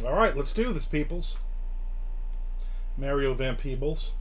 All right, let's do this, peoples. Mario Van Peebles.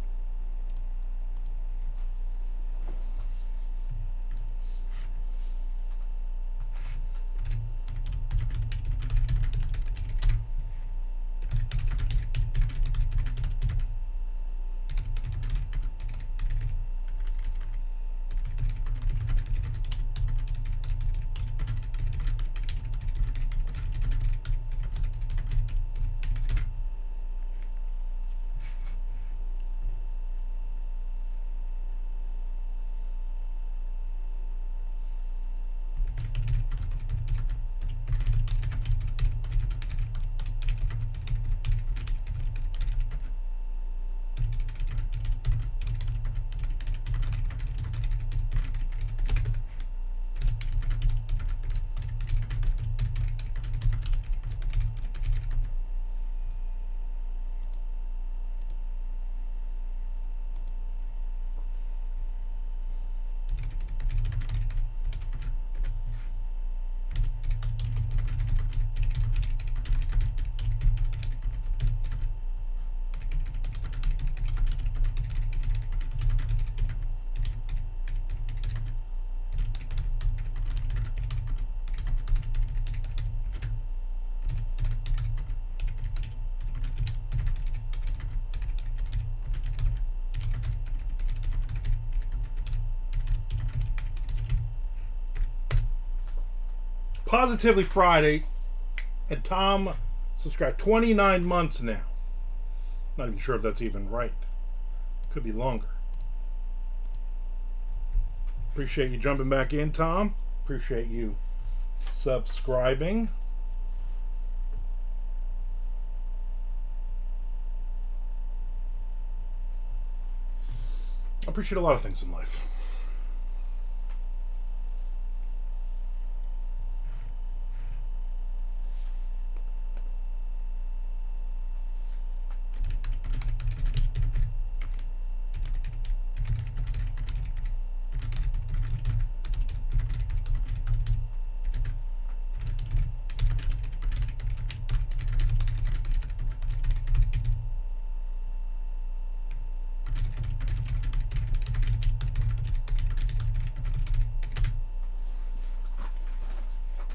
Positively Friday, and Tom subscribed 29 months now. Not even sure if that's even right. Could be longer. Appreciate you jumping back in, Tom. Appreciate you subscribing. I appreciate a lot of things in life.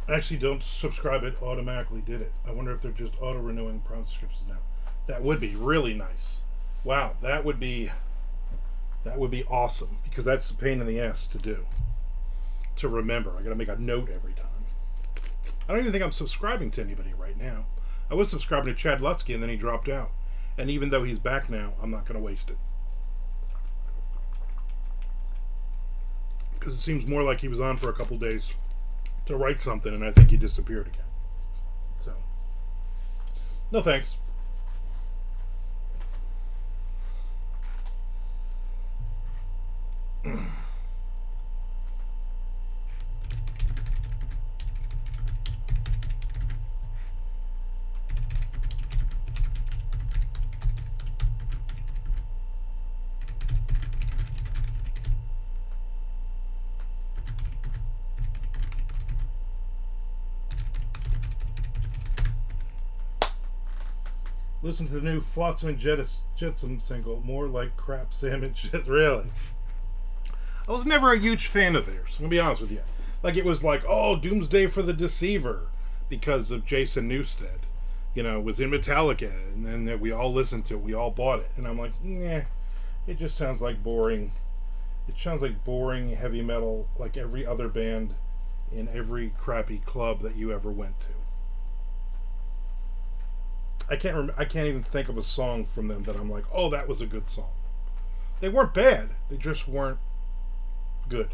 Actually, don't subscribe, it automatically did it. I wonder if they're just auto renewing Prime subscriptions now. That would be really nice. Wow, that would be awesome, because that's a pain in the ass to do, to remember. I gotta make a note every time. I don't even think I'm subscribing to anybody right now. I was subscribing to Chad Lutsky and then he dropped out, and even though he's back now, I'm not gonna waste it, because it seems more like he was on for a couple days to write something, and I think he disappeared again. So, no thanks. Listen to the new Flotsam and Jetsam single, More Like Crap Salmon Shit. Really? I was never a huge fan of theirs, I'm gonna be honest with you. Like, it was like, oh, Doomsday for the Deceiver, because of Jason Newsted. You know, it was in Metallica, and then we all listened to it, we all bought it. And I'm like, nah, it just sounds like boring. It sounds like boring heavy metal, like every other band in every crappy club that you ever went to. I can't even think of a song from them that I'm like, oh, that was a good song. They weren't bad. They just weren't good.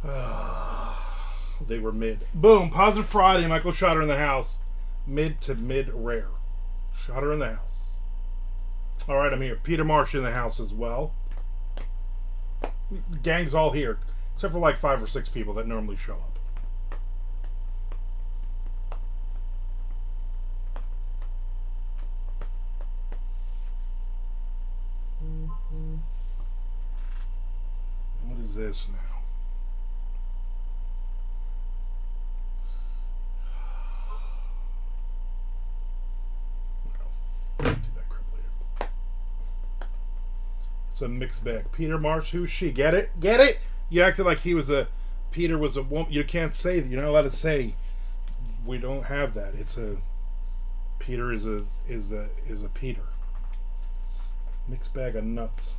They were mid. Boom. Positive Friday. Michael shot her in the house. Mid to mid rare. Shot her in the house. All right, I'm here. Peter Marsh in the house as well. Gang's all here, except for like 5 or 6 people that normally show up. What is this now? Do that crap later. It's a mixed bag. Peter Marsh, who's she? Get it? Get it? You acted like he was a Peter was a woman. You can't say that. You're not allowed to say. We don't have that. It's a Peter is a Peter. Mixed bag of nuts.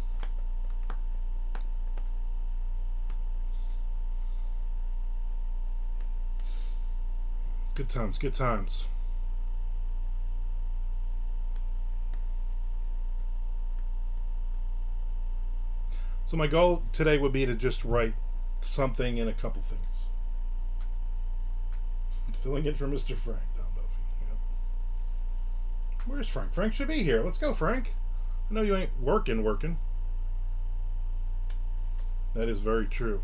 Good times, good times. So my goal today would be to just write something in a couple things. Filling in for Mr. Frank. Don Duffy. Yep. Where's Frank? Frank should be here. Let's go, Frank. I know you ain't working. That is very true.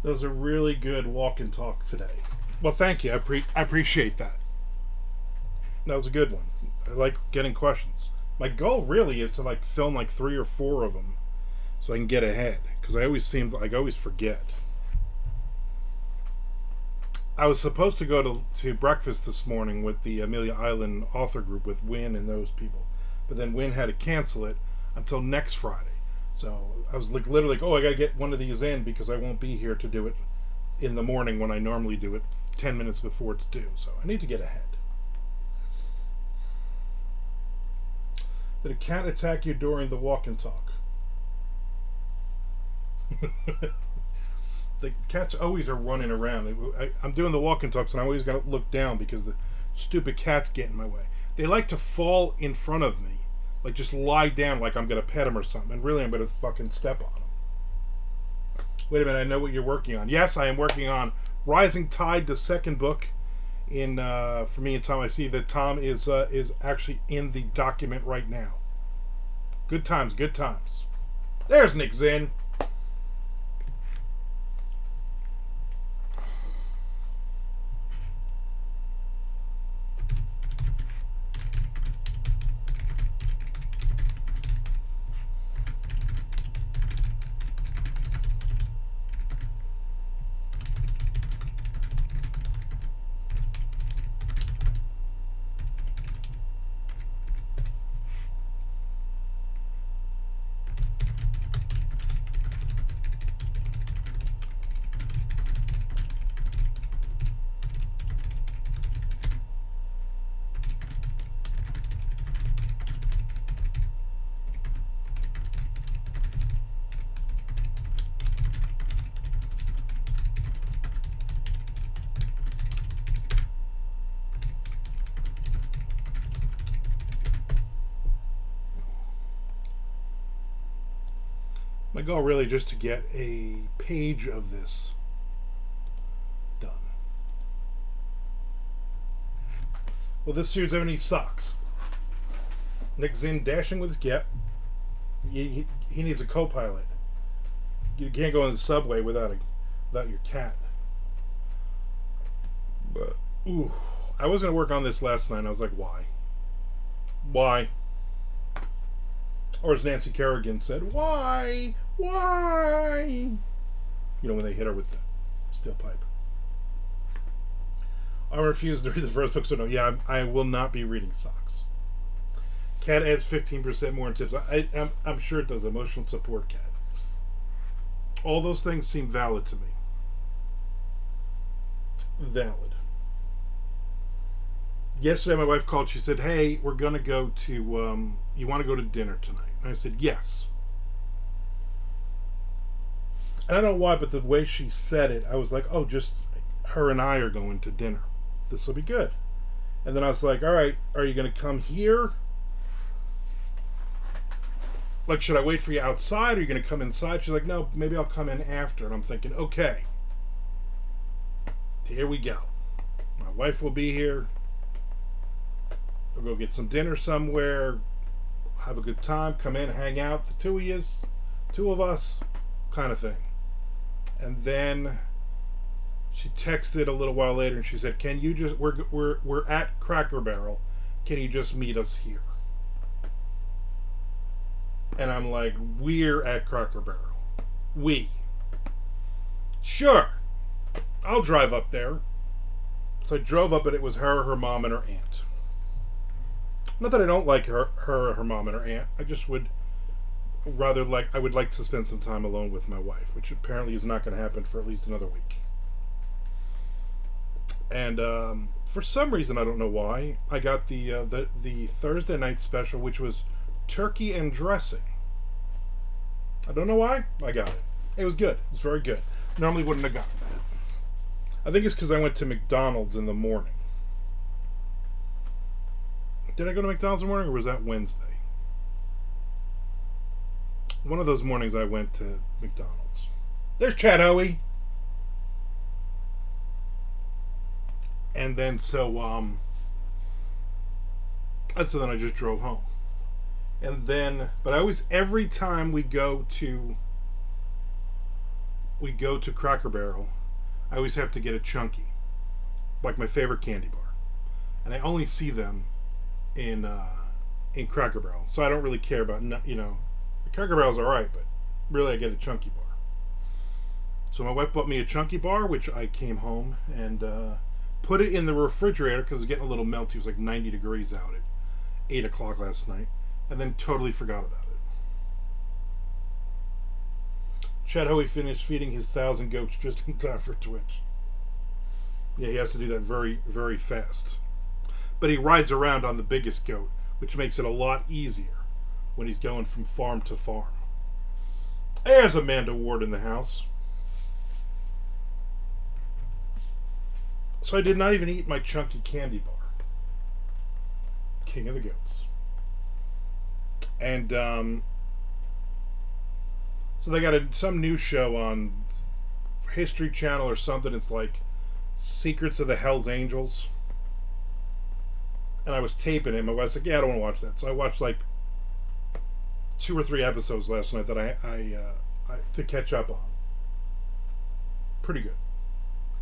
That was a really good walk and talk today. Well, thank you. I appreciate that. That was a good one. I like getting questions. My goal really is to like film like 3 or 4 of them, so I can get ahead. Because I always forget. I was supposed to go to breakfast this morning with the Amelia Island author group with Win and those people, but then Win had to cancel it until next Friday. So I was like literally like, oh, I gotta get one of these in because I won't be here to do it in the morning when I normally do it 10 minutes before it's due. So I need to get ahead. Did a cat attack you during the walk and talk? The cats always are running around. I'm doing the walk and talks and I always gotta look down because the stupid cats get in my way. They like to fall in front of me. Like just lie down like I'm gonna pet them or something, and really I'm gonna fucking step on them. Wait a minute, I know what you're working on. Yes, I am working on Rising Tide, the second book in for me and Tom. I see that Tom is actually in the document right now. Good times, good times. There's Nick Zinn. My goal really just to get a page of this done. Well, this series have any socks. Nick's in dashing with his cat. He needs a co-pilot. You can't go in the subway without your cat. But ooh, I was gonna work on this last night. And I was like, why? Why? Or as Nancy Kerrigan said, why? Why? You know, when they hit her with the steel pipe. I refuse to read the first book, so no. Yeah, I will not be reading Socks. Cat adds 15% more in tips. I'm sure it does. Emotional support cat. All those things seem valid to me. Valid. Yesterday, my wife called. She said, "Hey, we're gonna go to. You want to go to dinner tonight?" And I said, "Yes." And I don't know why, but the way she said it, I was like, "Oh, just her and I are going to dinner. This will be good." And then I was like, "All right, are you gonna come here? Like, should I wait for you outside? Or are you gonna come inside?" She's like, "No, maybe I'll come in after." And I'm thinking, okay, here we go. My wife will be here. We'll go get some dinner somewhere, have a good time, come in, hang out, the two of us, kind of thing. And then she texted a little while later and she said, "Can you just we're at Cracker Barrel. Can you just meet us here?" And I'm like, "We're at Cracker Barrel. We. Sure. I'll drive up there." So I drove up and it was her mom, and her aunt. Not that I don't like her mom, and her aunt. I just would rather I would like to spend some time alone with my wife, which apparently is not going to happen for at least another week. And for some reason, I don't know why, I got the Thursday night special, which was turkey and dressing. I don't know why. I got it. It was good. It was very good. Normally wouldn't have gotten that. I think it's because I went to McDonald's in the morning. Did I go to McDonald's in the morning, or was that Wednesday? One of those mornings I went to McDonald's. There's Chad Hoey. And then so then I just drove home. And then, but I always, every time we go to Cracker Barrel, I always have to get a Chunky, like my favorite candy bar. And I only see them in Cracker Barrel, so I don't really care about, the Cracker Barrel's alright, but really I get a Chunky bar. So my wife bought me a Chunky bar, which I came home and put it in the refrigerator because it was getting a little melty. It was like 90 degrees out at 8 o'clock last night, and then totally forgot about it. Chad Hoey finished feeding his 1,000 goats just in time for Twitch. Yeah, he has to do that very, very fast. But he rides around on the biggest goat, which makes it a lot easier when he's going from farm to farm. There's Amanda Ward in the house. So I did not even eat my Chunky candy bar. King of the goats. And so they got some new show on History Channel or something. It's like Secrets of the Hells Angels. And I was taping it. My wife's like, "Yeah, I don't want to watch that." So I watched like 2 or 3 episodes last night that I to catch up on. Pretty good.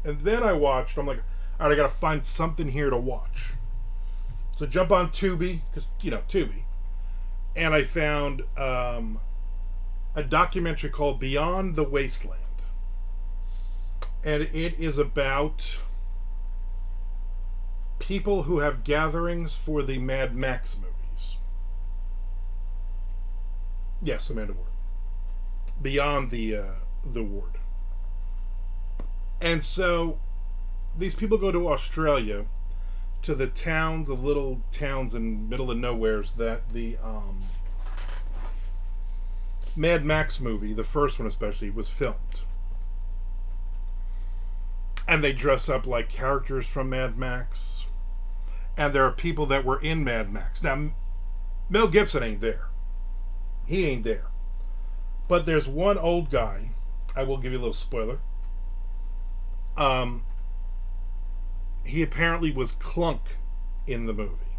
And then I'm like, all right, I got to find something here to watch. So jump on Tubi, because, Tubi. And I found a documentary called Beyond the Wasteland. And it is about people who have gatherings for the Mad Max movies. Yes, Amanda Ward. Beyond the Ward. And so these people go to Australia, to the towns, the little towns in middle of nowheres that the Mad Max movie, the first one especially, was filmed. And they dress up like characters from Mad Max. And there are people that were in Mad Max. Now, Mel Gibson ain't there. He ain't there. But there's one old guy. I will give you a little spoiler. Um, he apparently was Clunk in the movie.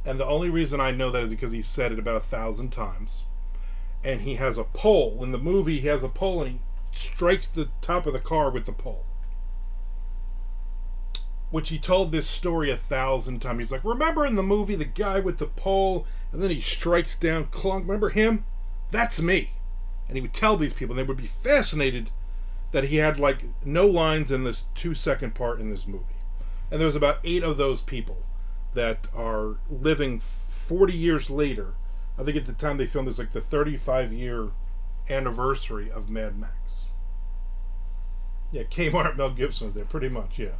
And the only reason I know that is because he said it about 1,000 times. And he has a pole. In the movie, he has a pole and he strikes the top of the car with the pole. Which he told this story 1,000 times. He's like, remember in the movie the guy with the pole? And then he strikes down Clunk. Remember him? That's me. And he would tell these people, and they would be fascinated that he had like no lines in this 2-second part in this movie. And there was about 8 of those people that are living 40 years later. I think at the time they filmed it was like the 35-year anniversary of Mad Max. Yeah, Kmart Mel Gibson was there, pretty much, yeah.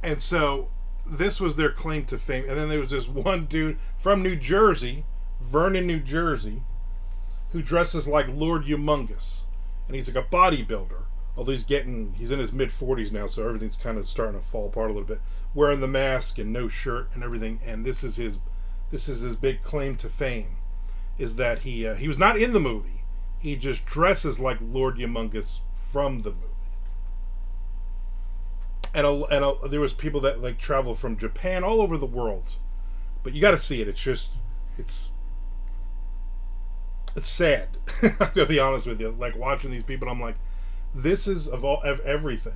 And so this was their claim to fame. And then there was this one dude from New Jersey, Vernon, New Jersey, who dresses like Lord Humongous. And he's like a bodybuilder. Although he's in his mid-40s now, so everything's kind of starting to fall apart a little bit. Wearing the mask and no shirt and everything. And this is his big claim to fame, is that he was not in the movie. He just dresses like Lord Humongous from the movie. And there was people that like travel from Japan all over the world, but you got to see it. It's sad. I'm gonna be honest with you. Like watching these people, I'm like, this is of everything.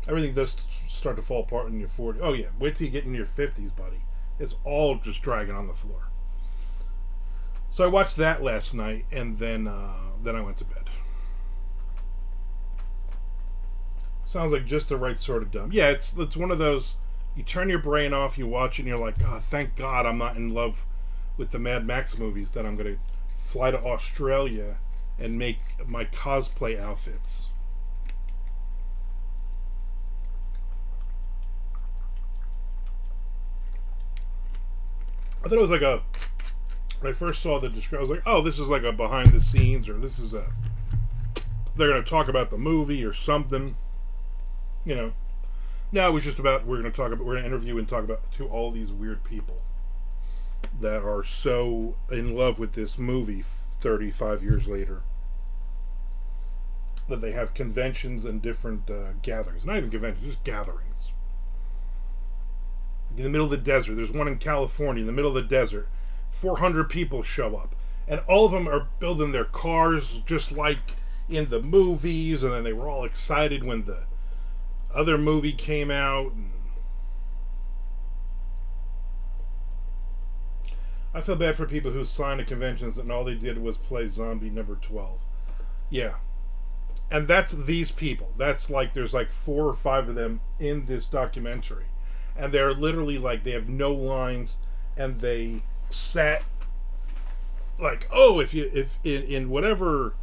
Everything does start to fall apart in your 40s. Oh yeah, wait till you get in your 50s, buddy. It's all just dragging on the floor. So I watched that last night, and then I went to bed. Sounds like just the right sort of dumb. Yeah, it's one of those, you turn your brain off, you watch it, and you're like, oh, thank God I'm not in love with the Mad Max movies, that I'm going to fly to Australia and make my cosplay outfits. I thought it was like when I first saw the description, I was like, oh, this is like a behind the scenes, or this is they're going to talk about the movie or something. You know, no, it was just about we're going to interview and talk about to all these weird people that are so in love with this movie 35 years later that they have conventions and different gatherings. Not even conventions, just gatherings. In the middle of the desert, there's one in California, in the middle of the desert. 400 people show up, and all of them are building their cars just like in the movies, and then they were all excited when the other movie came out. And I feel bad for people who signed to conventions and all they did was play zombie number 12. Yeah. And that's these people. That's like, there's like 4 or 5 of them in this documentary. And they're literally like, they have no lines, and they sat like, oh, if in whatever,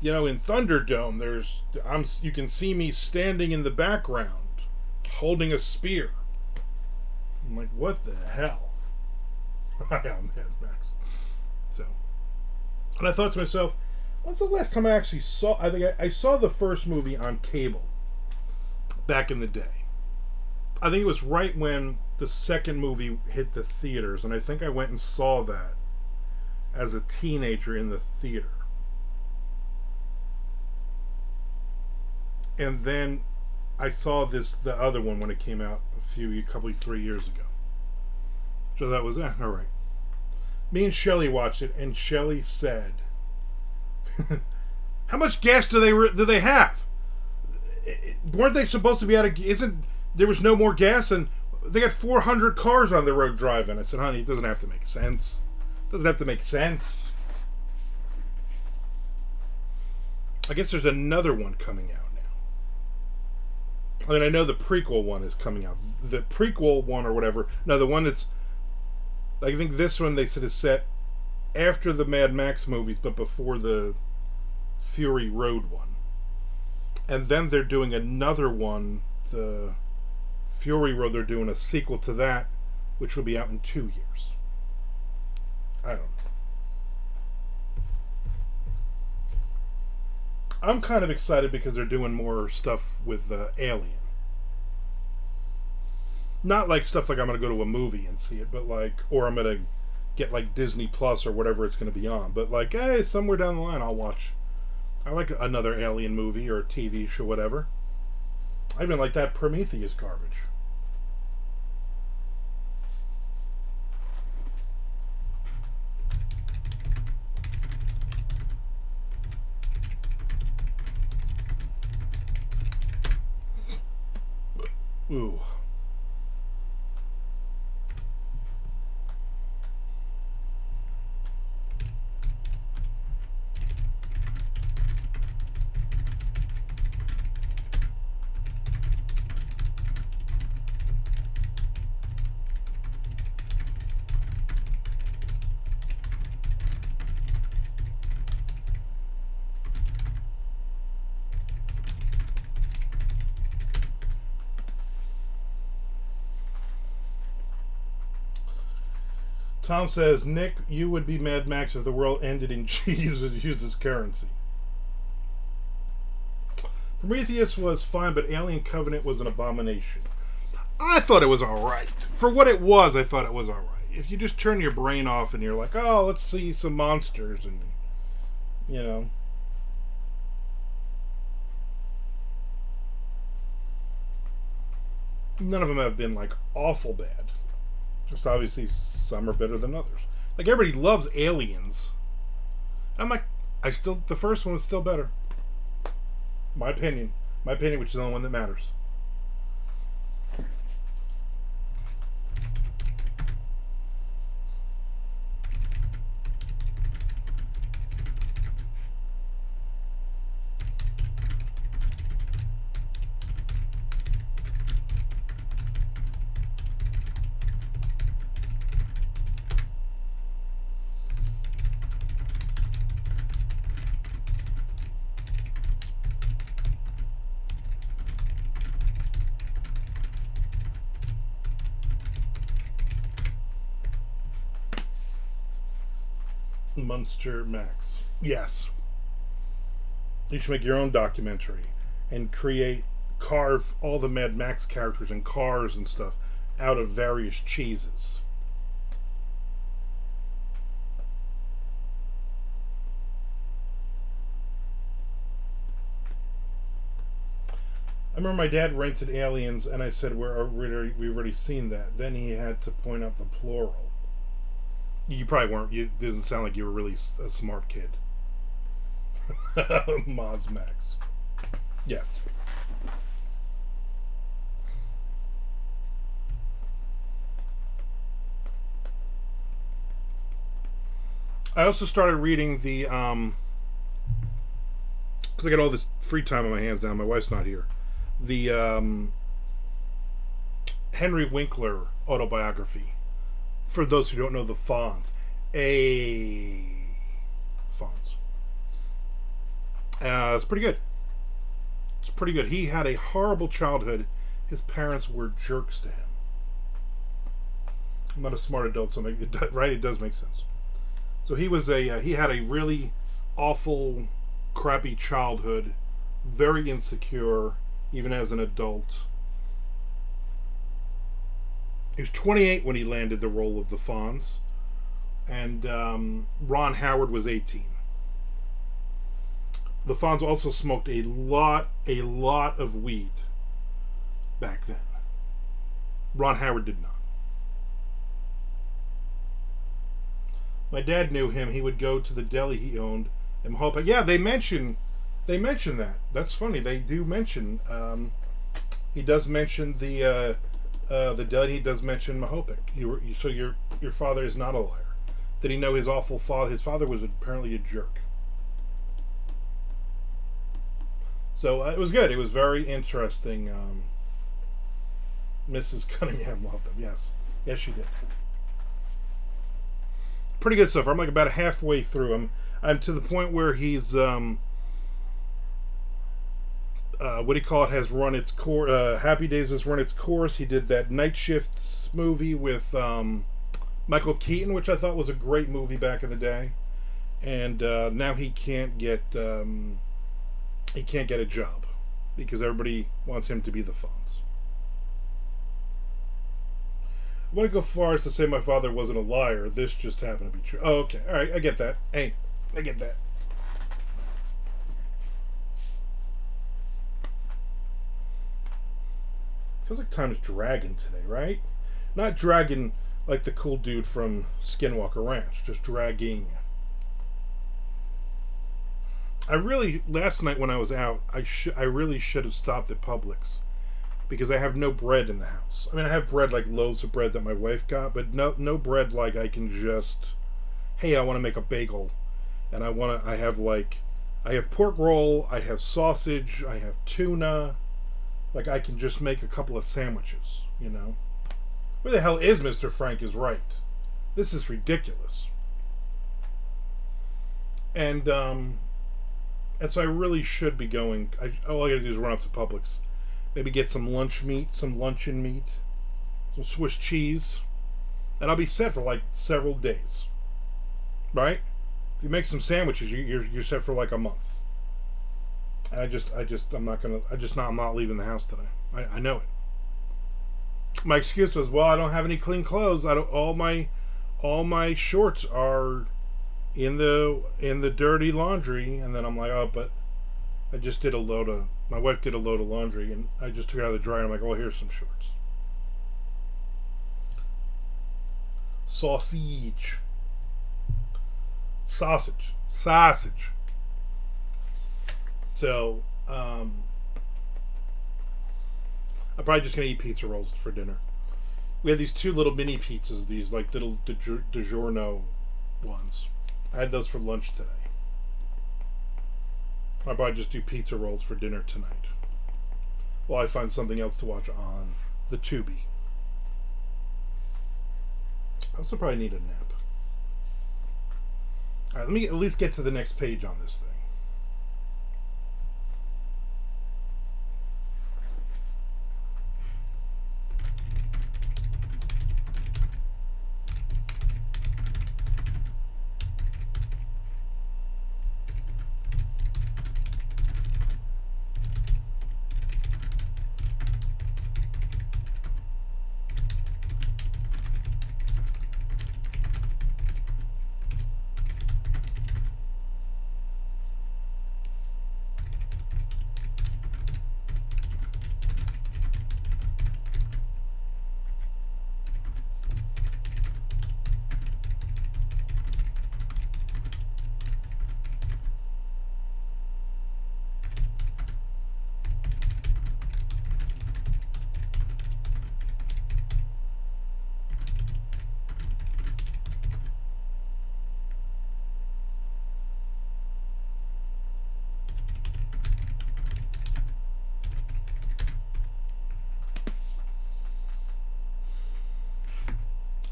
in Thunderdome, you can see me standing in the background holding a spear. I'm like, what the hell? I am Mad Max. So, and I thought to myself, when's the last time I actually saw? I think I saw the first movie on cable back in the day. I think it was right when the second movie hit the theaters, and I think I went and saw that as a teenager in the theater. And then I saw the other one when it came out a couple 3 years ago. So that was all right. Me and Shelly watched it, and Shelly said, "How much gas do they have? Weren't they supposed to be out of? There was no more gas, and they got 400 cars on the road driving." I said, "Honey, it doesn't have to make sense. It doesn't have to make sense." I guess there's another one coming out now. I mean, I know the prequel one is coming out. The prequel one or whatever. No, the one that's, I think this one they said is set after the Mad Max movies, but before the Fury Road one. And then they're doing another one, the Fury Road, they're doing a sequel to that, which will be out in 2 years. I don't know. I'm kind of excited because they're doing more stuff with Alien. Not like stuff like I'm going to go to a movie and see it, but like, or I'm going to get like Disney Plus or whatever it's going to be on. But like, hey, somewhere down the line, I'll watch. I like another Alien movie or a TV show, whatever. I even like that Prometheus garbage. Ooh. Tom says, Nick, you would be Mad Max if the world ended and cheese was used as currency. Prometheus was fine, but Alien Covenant was an abomination. I thought it was alright. For what it was, I thought it was alright. If you just turn your brain off and you're like, oh, let's see some monsters and, you know. None of them have been, like, awful bad. Just obviously some are better than others. Like, everybody loves Aliens. I'm like, the first one was still better. My opinion, which is the only one that matters. Monster Max. Yes. You should make your own documentary and carve all the Mad Max characters and cars and stuff out of various cheeses. I remember my dad rented Aliens and I said, we've already seen that. Then he had to point out the plural. You probably weren't. It doesn't sound like you were really a smart kid. Moz Max. Yes. I also started reading the because I got all this free time on my hands now. My wife's not here. The Henry Winkler autobiography. For those who don't know, the Fonz. Fonz. It's pretty good. It's pretty good. He had a horrible childhood. His parents were jerks to him. I'm not a smart adult, so it does make sense. So he had a really awful, crappy childhood, very insecure, even as an adult. He was 28 when he landed the role of the Fonz, and Ron Howard was 18. The Fonz also smoked a lot of weed back then. Ron Howard did not. My dad knew him. He would go to the deli he owned in Mahopac. Yeah, they mention that. That's funny. They do mention. He does mention the deli. He does mention Mahopac. So your father is not a liar. Did he know his awful father? His father was apparently a jerk. So it was good. It was very interesting. Mrs. Cunningham loved him. Yes, she did. Pretty good so far. I'm like about halfway through. I'm to the point where he's what do you call it? Has run its course. Happy Days has run its course. He did that Night Shift movie with Michael Keaton, which I thought was a great movie back in the day. And now he can't get a job because everybody wants him to be the Fonz. I want to go far as to say my father wasn't a liar. This just happened to be true. Oh, okay. All right, I get that. Hey, I get that. Feels like time's dragging today, right? Not dragging like the cool dude from Skinwalker Ranch, just dragging. I really last night when I was out, I really should have stopped at Publix because I have no bread in the house. I mean, I have bread like loaves of bread that my wife got, but no bread like I can just. Hey, I want to make a bagel, and I have pork roll, I have sausage, I have tuna. Like I can just make a couple of sandwiches, you know. Where the hell is Mr. Frank is right? This is ridiculous. And so I really should be going. All I gotta do is run up to Publix, maybe get some lunch meat, some luncheon meat, some Swiss cheese, and I'll be set for like several days. Right? If you make some sandwiches, you're set for like a month. And I'm not leaving the house today. I know it. My excuse was, well, I don't have any clean clothes. All my shorts are in the dirty laundry, and then I'm like, oh, but my wife did a load of laundry, and I just took it out of the dryer, and I'm like, oh, here's some shorts. Sausage. So, I'm probably just going to eat pizza rolls for dinner. We have these two little mini pizzas, these like little DiGiorno ones. I had those for lunch today. I'll probably just do pizza rolls for dinner tonight. While I find something else to watch on the Tubi. I also probably need a nap. Alright, let me at least get to the next page on this thing.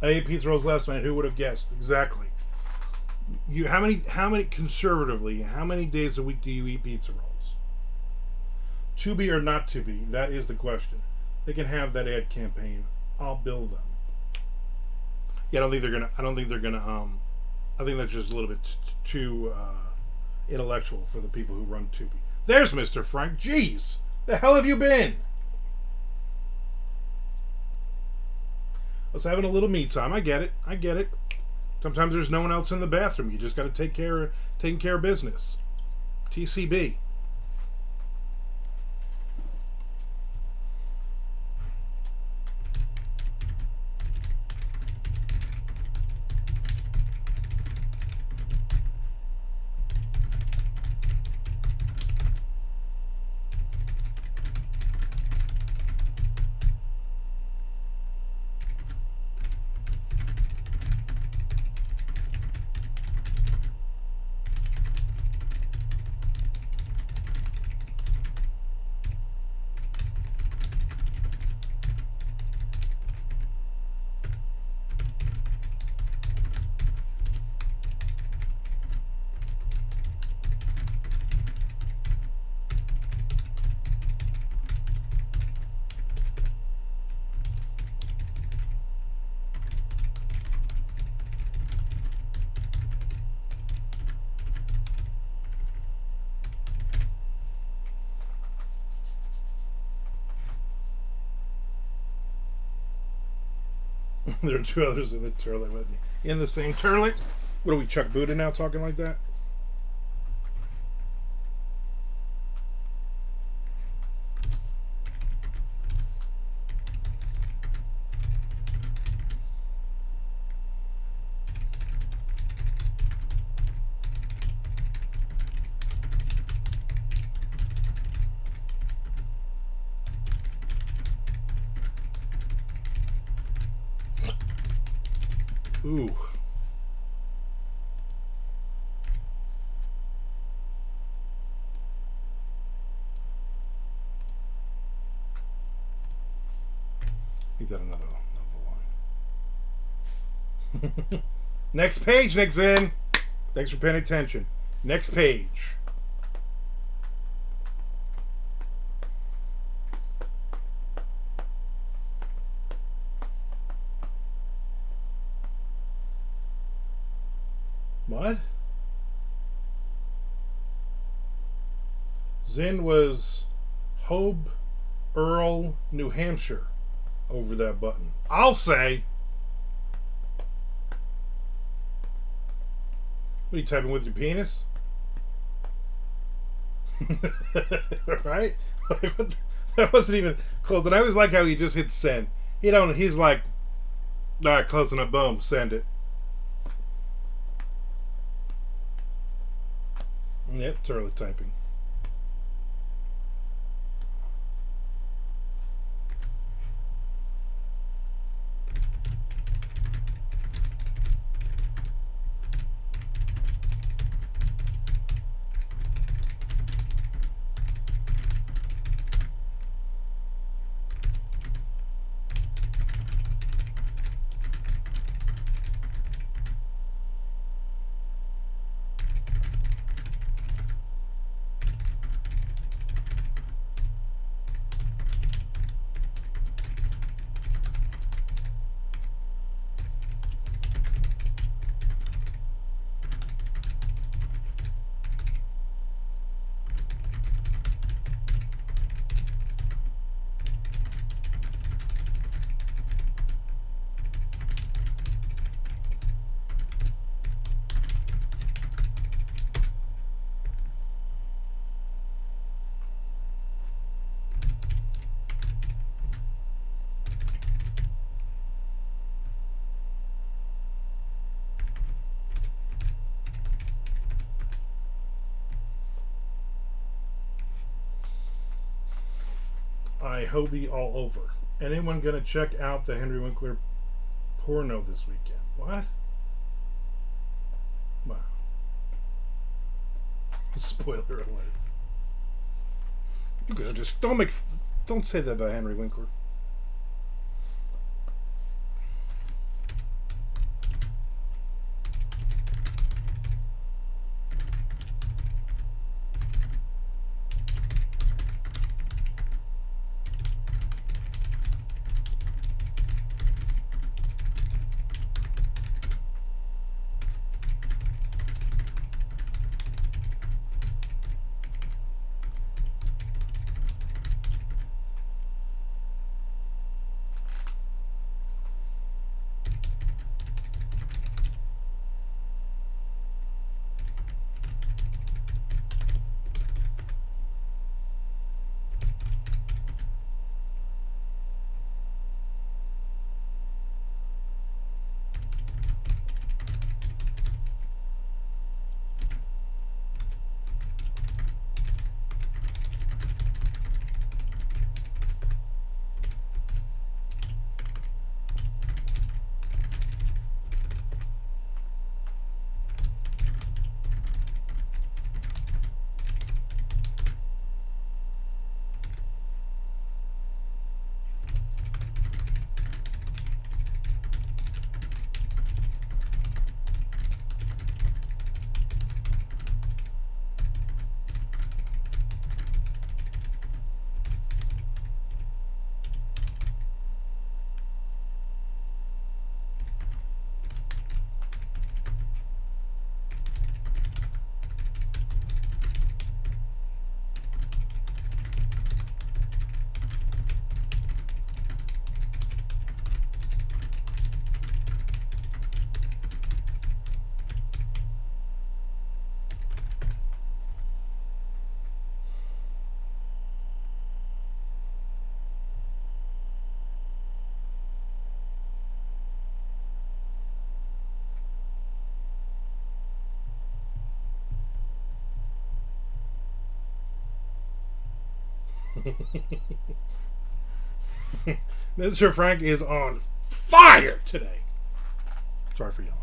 I ate pizza rolls last night. Who would have guessed? Exactly. How many conservatively, how many days a week do you eat pizza rolls? To be or not to be? That is the question. They can have that ad campaign. I'll bill them. Yeah, I don't think they're gonna. I think that's just a little bit too intellectual for the people who run Tubi. There's Mr. Frank. Jeez, the hell have you been? I was having a little me time. I get it. Sometimes there's no one else in the bathroom. You just got to taking care of business. TCB. There are two others in the toilet with me. In the same toilet? What are we, Chuck Buddha now, talking like that? Ooh. Need that another line. Next page, Nixon. Thanks for paying attention. Next page. What? Zinn was Hobe, Earl, New Hampshire over that button. I'll say. What are you typing with your penis? Right? That wasn't even close. And I always like how he just hit send. He's like, all right, close enough, boom, send it. Yep, it's early typing. I Hobie all over. Anyone gonna check out the Henry Winkler porno this weekend? What? Wow. Spoiler alert. You guys just don't say that about Henry Winkler. Mr. Frank is on fire today. Sorry for yelling.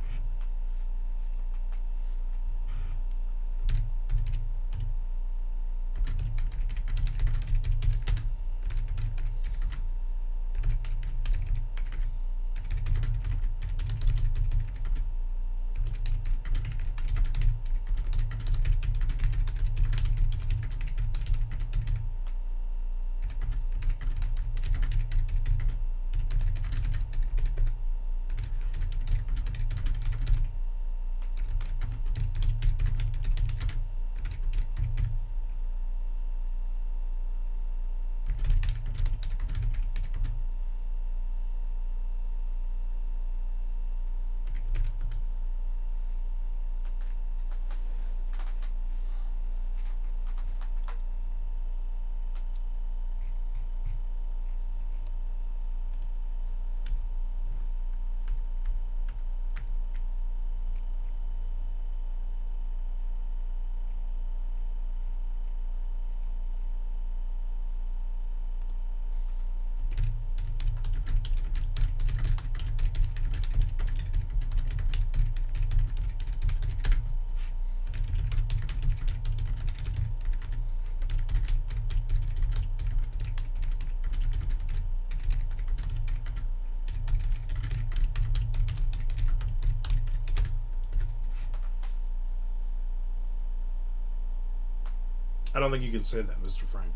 I don't think you can say that, Mr. Frank.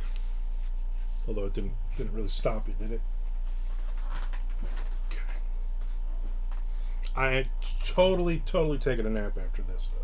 Although it didn't really stop you, did it? Okay. I totally taking a nap after this, though.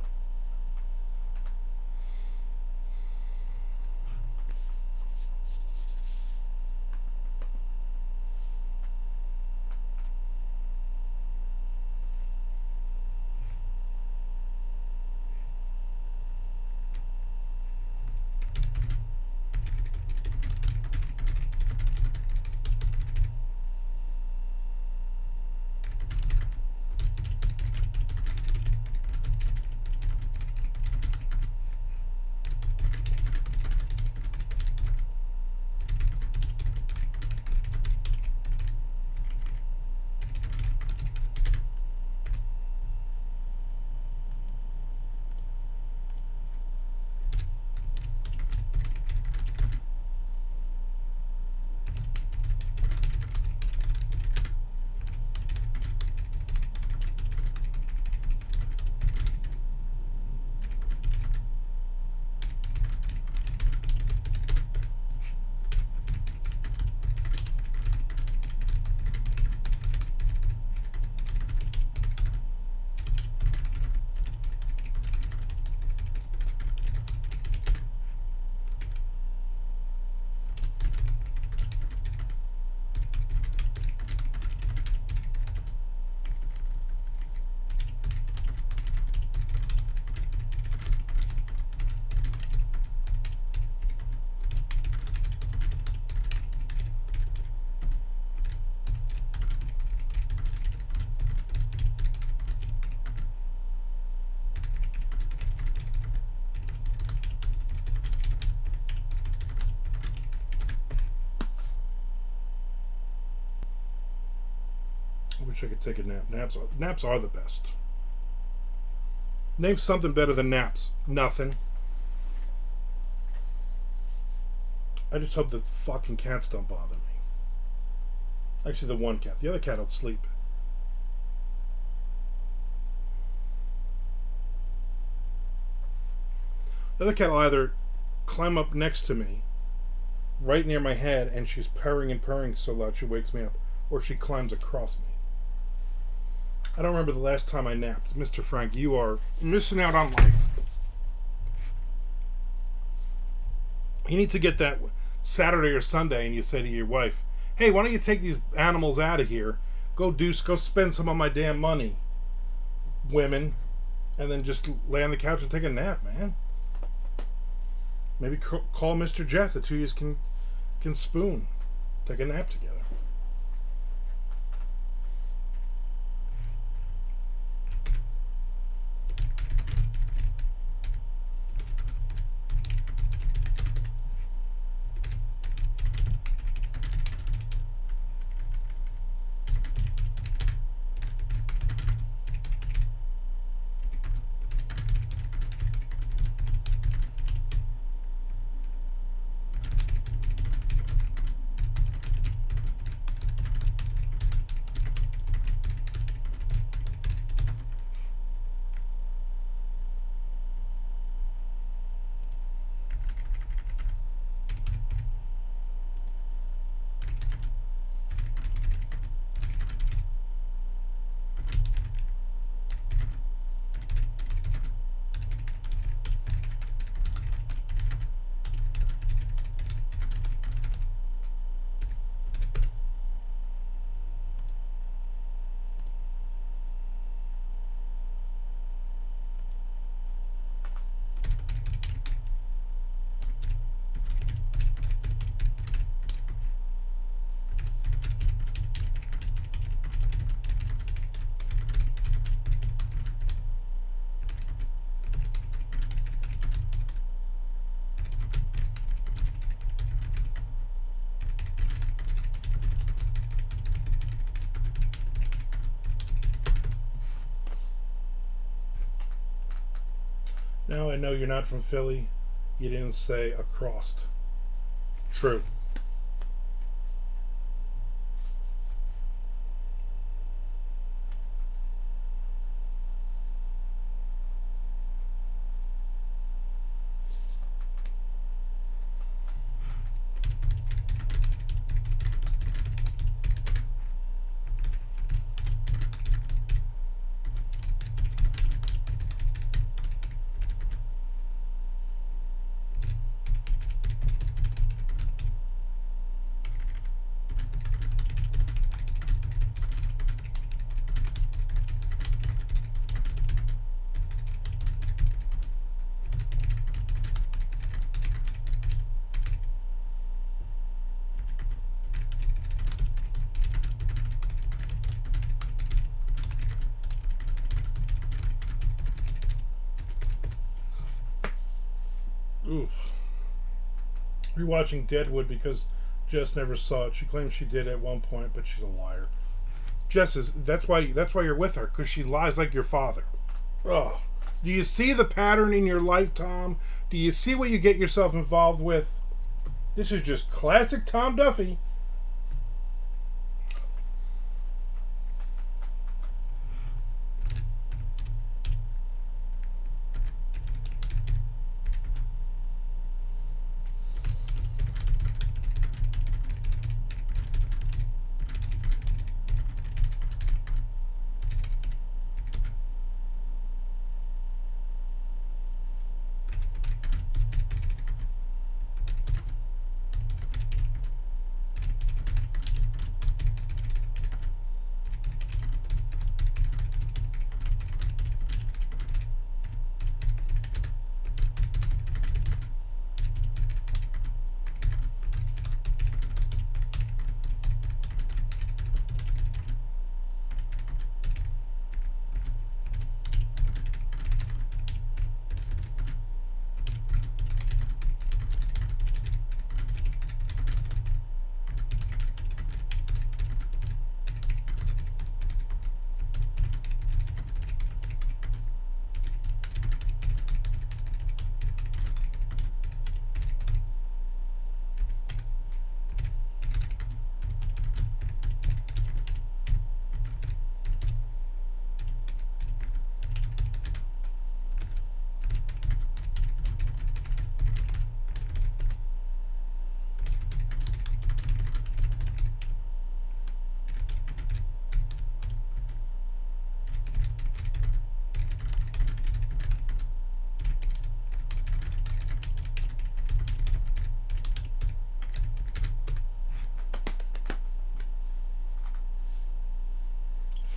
I wish I could take a nap. Naps are the best. Name something better than naps. Nothing. I just hope the fucking cats don't bother me. Actually, the one cat. The other cat will sleep. The other cat will either climb up next to me, right near my head, and she's purring and purring so loud she wakes me up, or she climbs across me. I don't remember the last time I napped. Mr. Frank, you are missing out on life. You need to get that Saturday or Sunday and you say to your wife, hey, why don't you take these animals out of here? Go spend some of my damn money, women, and then just lay on the couch and take a nap, man. Maybe call Mr. Jeff. The two of you can spoon. Take a nap together. Now I know you're not from Philly. You didn't say across. True. Oof. Rewatching Deadwood because Jess never saw it. She claims she did at one point, but she's a liar. Jess is that's why you're with her, because she lies like your father. Oh. Do you see the pattern in your life, Tom? Do you see what you get yourself involved with? This is just classic Tom Duffy.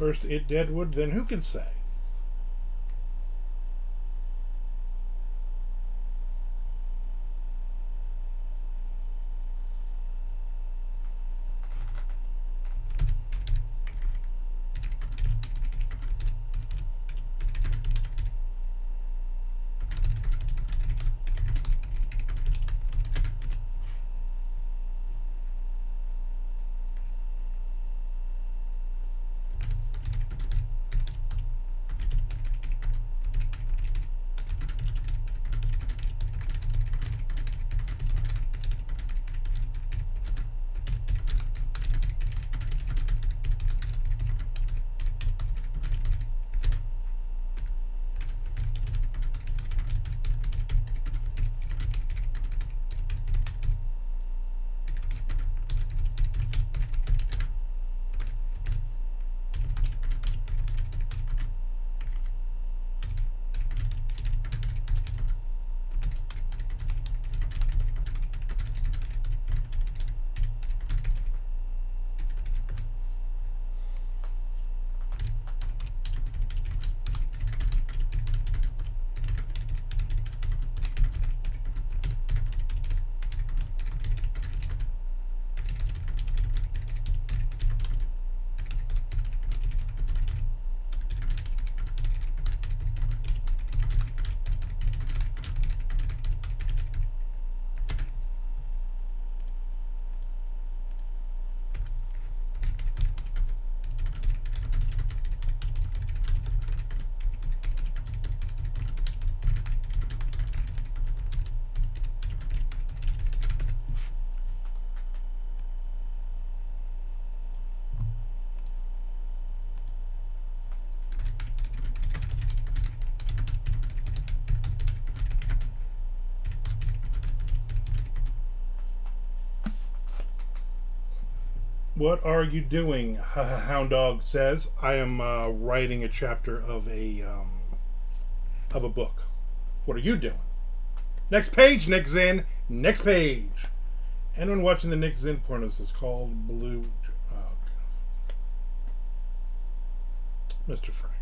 First it Deadwood, then who can say? What are you doing? Hound Dog says. I am writing a chapter of a book. What are you doing? Next page, Nick Zinn. Next page. Anyone watching the Nick Zinn pornos is called Blue. Mr. Frank.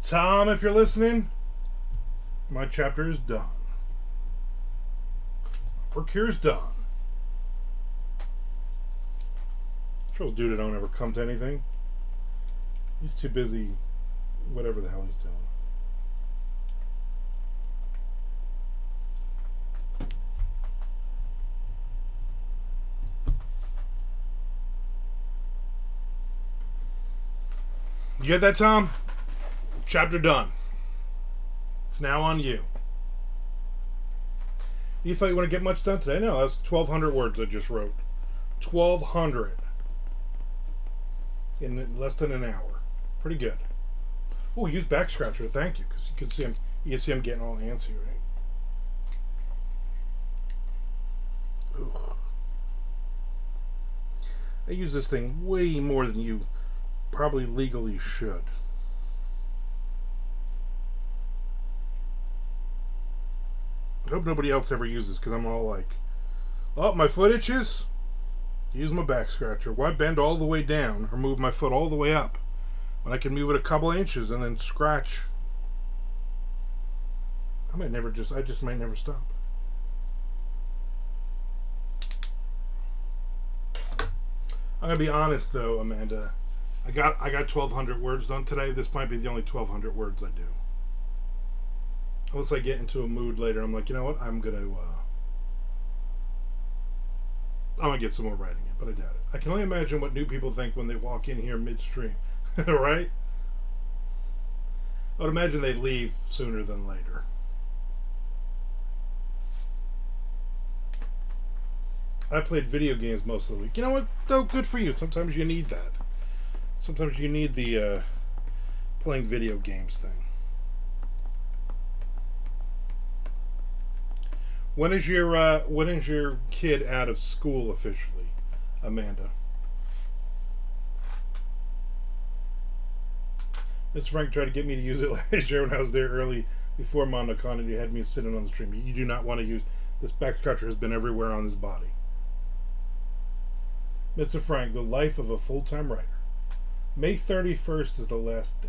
Tom, if you're listening, my chapter is done. Work here is done. Charles Duda don't ever come to anything. He's too busy, whatever the hell he's doing. You get that, Tom? Chapter done. It's now on you. You thought you want to get much done today? No, that's 1,200 words I just wrote. 1,200 in less than an hour. Pretty good. Oh, use back scratcher. Thank you, because you can see him. You can see him getting all antsy, right? Ugh. I use this thing way more than you probably legally should. I hope nobody else ever uses, because I'm all like, oh, my foot itches? Use my back scratcher. Why bend all the way down or move my foot all the way up when I can move it a couple inches and then scratch? I just might never stop. I'm gonna be honest though, Amanda. I got 1,200 words done today. This might be the only 1,200 words I do. Unless I get into a mood later, I'm like, you know what? I'm gonna get some more writing in, but I doubt it. I can only imagine what new people think when they walk in here midstream, right? I would imagine they'd leave sooner than later. I played video games most of the week. You know what? Oh, good for you. Sometimes you need that. Sometimes you need the playing video games thing. When is your kid out of school officially, Amanda? Mr. Frank tried to get me to use it last year when I was there early before MondoCon, and you had me sitting on the stream. You do not want to use this. Back scratcher has been everywhere on his body. Mr. Frank, the life of a full-time writer. May 31st is the last day.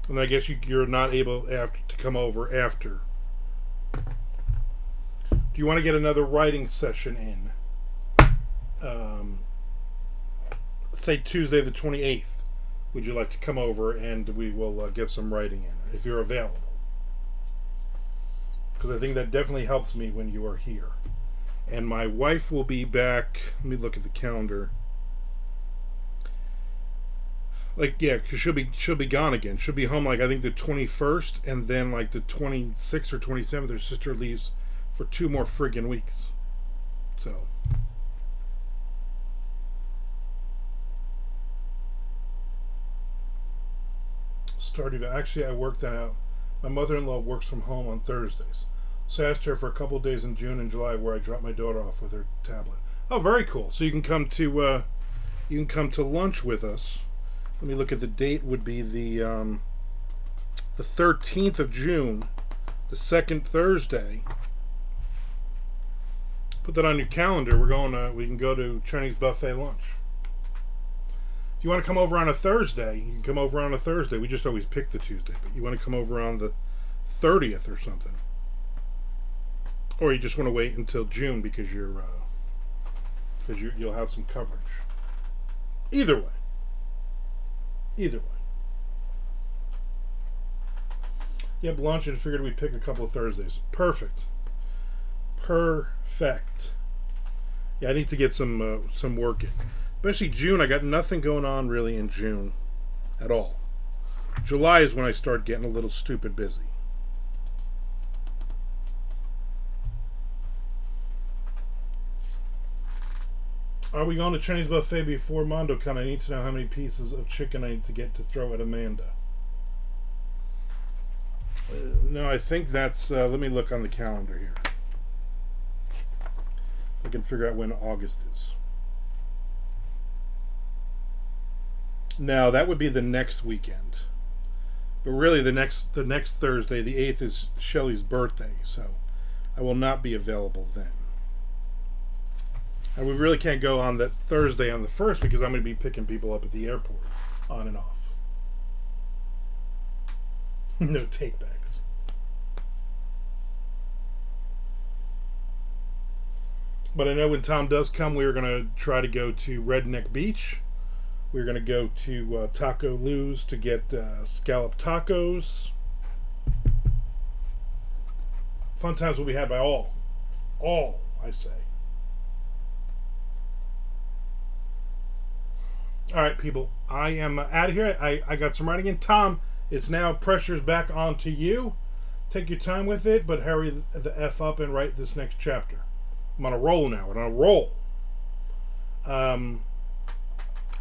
And I guess you're not able to come over after. Do you want to get another writing session in? Say Tuesday the 28th. Would you like to come over and we will get some writing in if you're available? Because I think that definitely helps me when you are here. And my wife will be back. Let me look at the calendar. Like, yeah, because she'll be gone again. She'll be home, like, I think the 21st, and then, like, the 26th or 27th, her sister leaves for 2 more friggin' weeks. So. Actually, I worked that out. My mother-in-law works from home on Thursdays. So I asked her for a couple of days in June and July where I drop my daughter off with her tablet. Oh, very cool. So you can come to lunch with us. Let me look at the date. Would be the 13th of June. the second Thursday. Put that on your calendar. We can go to Chinese buffet lunch. If you want to come over on a Thursday, you can come over on a Thursday. We just always pick the Tuesday, but you want to come over on the 30th or something. Or you just want to wait until June because you'll have some coverage. Either way. Yep, lunch and figured we'd pick a couple of Thursdays. Perfect. Yeah, I need to get some work in. Especially June, I got nothing going on really in June at all. July is when I start getting a little stupid busy. Are we going to Chinese buffet before MondoCon? I need to know how many pieces of chicken I need to get to throw at Amanda. No, I think that's... let me look on the calendar here. I can figure out when August is. No, that would be the next weekend. But really, the next Thursday, the 8th, is Shelley's birthday, so I will not be available then. And we really can't go on that Thursday on the 1st because I'm going to be picking people up at the airport on and off. No take backs. But I know when Tom does come, we're going to try to go to Redneck Beach. We're going to go to Taco Lou's to get scallop tacos. Fun times will be had by all. All, I say. All right, people. I am out of here. I got some writing in. Tom, it's now pressure's back onto you. Take your time with it, but hurry the F up and write this next chapter. I'm on a roll now. I'm on a roll.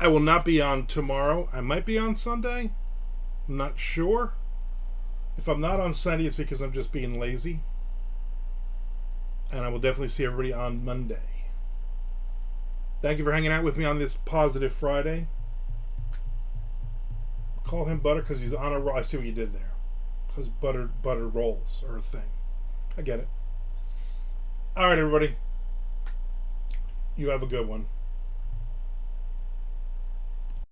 I will not be on tomorrow. I might be on Sunday. I'm not sure. If I'm not on Sunday, it's because I'm just being lazy. And I will definitely see everybody on Monday. Thank you for hanging out with me on this positive Friday. Call him Butter because he's on a roll. I see what you did there. Because butter rolls are a thing. I get it. All right, everybody. You have a good one.